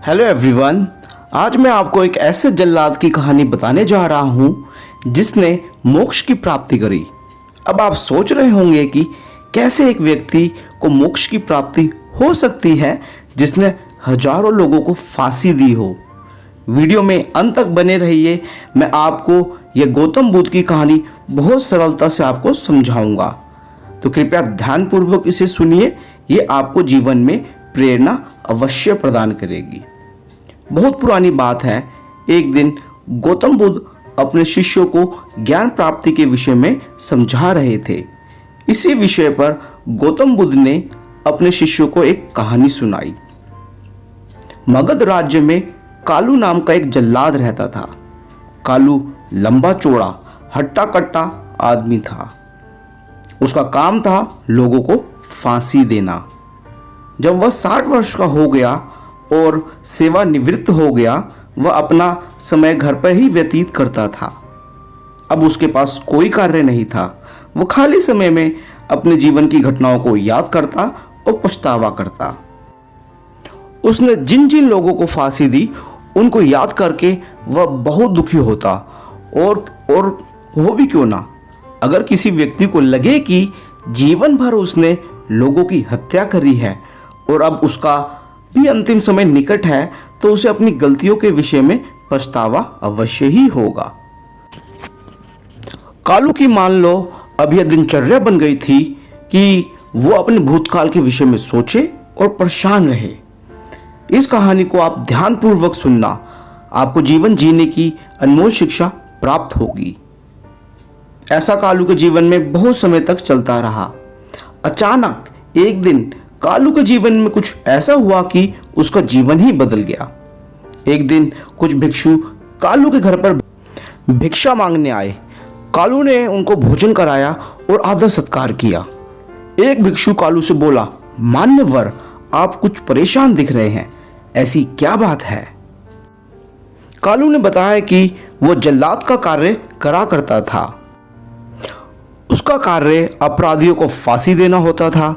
Hello everyone. आज मैं आपको एक ऐसे जल्लाद की कहानी बताने जा रहा हूँ जिसने मोक्ष की प्राप्ति करी। अब आप सोच रहे होंगे कि कैसे एक व्यक्ति को मोक्ष की प्राप्ति हो सकती है जिसने हजारों लोगों को फांसी दी हो। वीडियो में अंत तक बने रहिए। मैं आपको यह गौतम बुद्ध की कहानी बहुत सरलता से आपको समझाऊंगा, तो कृपया ध्यानपूर्वक इसे सुनिए। ये आपको जीवन में प्रेरणा अवश्य प्रदान करेगी। बहुत पुरानी बात है। एक दिन गौतम बुद्ध अपने शिष्यों को ज्ञान प्राप्ति के विषय में समझा रहे थे। इसी विषय पर गौतम बुद्ध ने अपने शिष्यों को एक कहानी सुनाई। मगध राज्य में कालू नाम का एक जल्लाद रहता था। कालू लंबा चौड़ा हट्टा कट्टा आदमी था। उसका काम था लोगों को फांसी देना। जब वह 60 वर्ष का हो गया और सेवानिवृत्त हो गया, वह अपना समय घर पर ही व्यतीत करता था। अब उसके पास कोई कार्य नहीं था। वो खाली समय में अपने जीवन की घटनाओं को याद करता और पछतावा करता। उसने जिन जिन लोगों को फांसी दी उनको याद करके वह बहुत दुखी होता। और हो भी क्यों ना, अगर किसी व्यक्ति को लगे कि जीवन भर उसने लोगों की हत्या करी है और अब उसका भी अंतिम समय निकट है, तो उसे अपनी गलतियों के विषय में पछतावा अवश्य ही होगा। कालू की मान लो अब यह दिनचर्या बन गई थी कि वो अपने भूतकाल के विषय में सोचे और परेशान रहे। इस कहानी को आप ध्यानपूर्वक सुनना, आपको जीवन जीने की अनमोल शिक्षा प्राप्त होगी। ऐसा कालू के जीवन में बहुत समय तक चलता रहा। अचानक एक दिन कालू के जीवन में कुछ ऐसा हुआ कि उसका जीवन ही बदल गया। एक दिन कुछ भिक्षु कालू के घर पर भिक्षा मांगने आए। कालू ने उनको भोजन कराया और आदर सत्कार किया। एक भिक्षु कालू से बोला, मान्यवर, आप कुछ परेशान दिख रहे हैं, ऐसी क्या बात है? कालू ने बताया कि वो जल्लाद का कार्य करा करता था। उसका कार्य अपराधियों को फांसी देना होता था।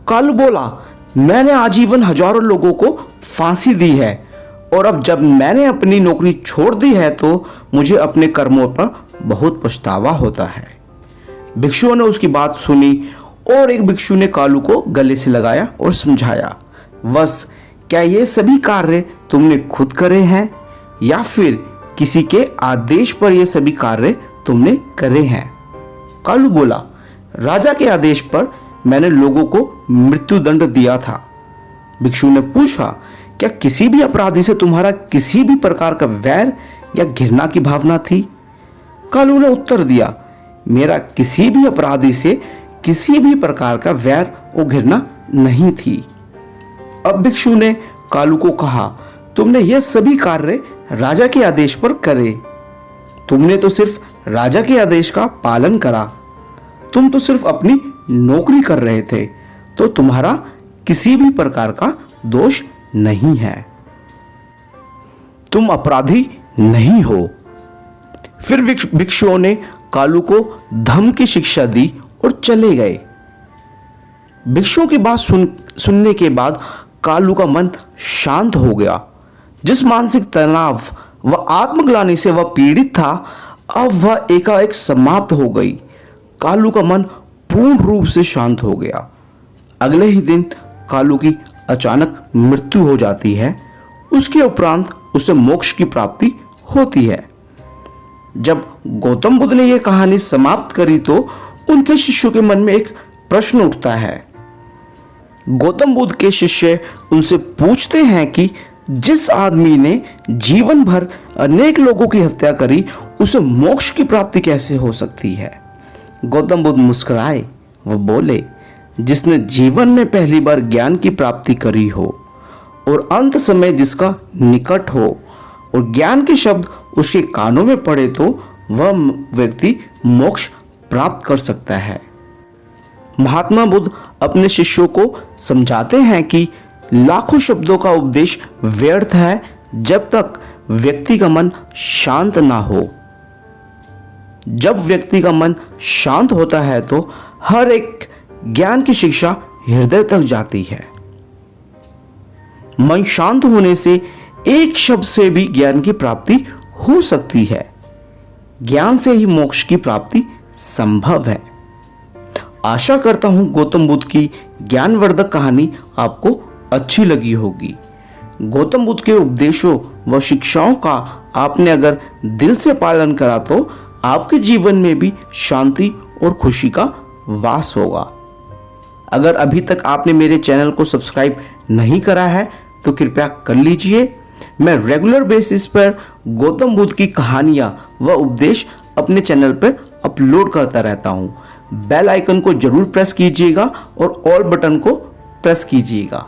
कालू बोला, मैंने आजीवन हजारों लोगों को फांसी दी है और अब जब मैंने अपनी नौकरी छोड़ दी है तो मुझे अपने कर्मों पर बहुत पछतावा होता है। भिक्षुओं ने उसकी बात सुनी और एक भिक्षु ने कालू को गले से लगाया और समझाया, बस क्या ये सभी कार्य तुमने खुद करे हैं या फिर किसी के आदेश पर ये सभी कार्य तुमने करे हैं? कालू बोला, राजा के आदेश पर मैंने लोगों को मृत्यु दंड दिया था। भिक्षु ने पूछा, क्या किसी भी अपराधी से तुम्हारा किसी भी प्रकार का वैर या घृणा की भावना थी? कालू ने उत्तर दिया, मेरा किसी भी अपराधी से किसी भी प्रकार का वैर और घृणा नहीं थी। अब भिक्षु ने कालू को कहा, तुमने यह सभी कार्य राजा के आदेश पर करे। तुमने तो सिर्फ राजा के आदेश का पालन करा। तुम तो सिर्फ अपनी नौकरी कर रहे थे, तो तुम्हारा किसी भी प्रकार का दोष नहीं है। तुम अपराधी नहीं हो। फिर भिक्षुओं ने कालू को धम्म की शिक्षा दी और चले गए। भिक्षुओं की बात सुनने के बाद कालू का मन शांत हो गया। जिस मानसिक तनाव व आत्मग्लानि से वह पीड़ित था, अब वह एकाएक समाप्त हो गई। कालू का मन पूर्ण रूप से शांत हो गया। अगले ही दिन कालू की अचानक मृत्यु हो जाती है। उसके उपरांत उसे मोक्ष की प्राप्ति होती है। जब गौतम बुद्ध ने यह कहानी समाप्त करी तो उनके शिष्यों के मन में एक प्रश्न उठता है। गौतम बुद्ध के शिष्य उनसे पूछते हैं कि जिस आदमी ने जीवन भर अनेक लोगों की हत्या करी, उसे मोक्ष की प्राप्ति कैसे हो सकती है? गौतम बुद्ध मुस्कुराए। वह बोले, जिसने जीवन में पहली बार ज्ञान की प्राप्ति करी हो और अंत समय जिसका निकट हो और ज्ञान के शब्द उसके कानों में पड़े, तो वह व्यक्ति मोक्ष प्राप्त कर सकता है। महात्मा बुद्ध अपने शिष्यों को समझाते हैं कि लाखों शब्दों का उपदेश व्यर्थ है जब तक व्यक्ति का मन शांत ना हो। जब व्यक्ति का मन शांत होता है तो हर एक ज्ञान की शिक्षा हृदय तक जाती है। मन शांत होने से एक शब्द से भी ज्ञान की प्राप्ति हो सकती है। ज्ञान से ही मोक्ष की प्राप्ति संभव है। आशा करता हूं गौतम बुद्ध की ज्ञानवर्धक कहानी आपको अच्छी लगी होगी। गौतम बुद्ध के उपदेशों व शिक्षाओं का आपने अगर दिल से पालन करा तो आपके जीवन में भी शांति और खुशी का वास होगा। अगर अभी तक आपने मेरे चैनल को सब्सक्राइब नहीं करा है तो कृपया कर लीजिए। मैं रेगुलर बेसिस पर गौतम बुद्ध की कहानियां व उपदेश अपने चैनल पर अपलोड करता रहता हूं। बेल आइकन को जरूर प्रेस कीजिएगा और ऑल बटन को प्रेस कीजिएगा।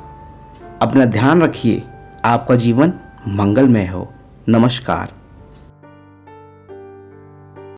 अपना ध्यान रखिए। आपका जीवन मंगलमय हो। नमस्कार।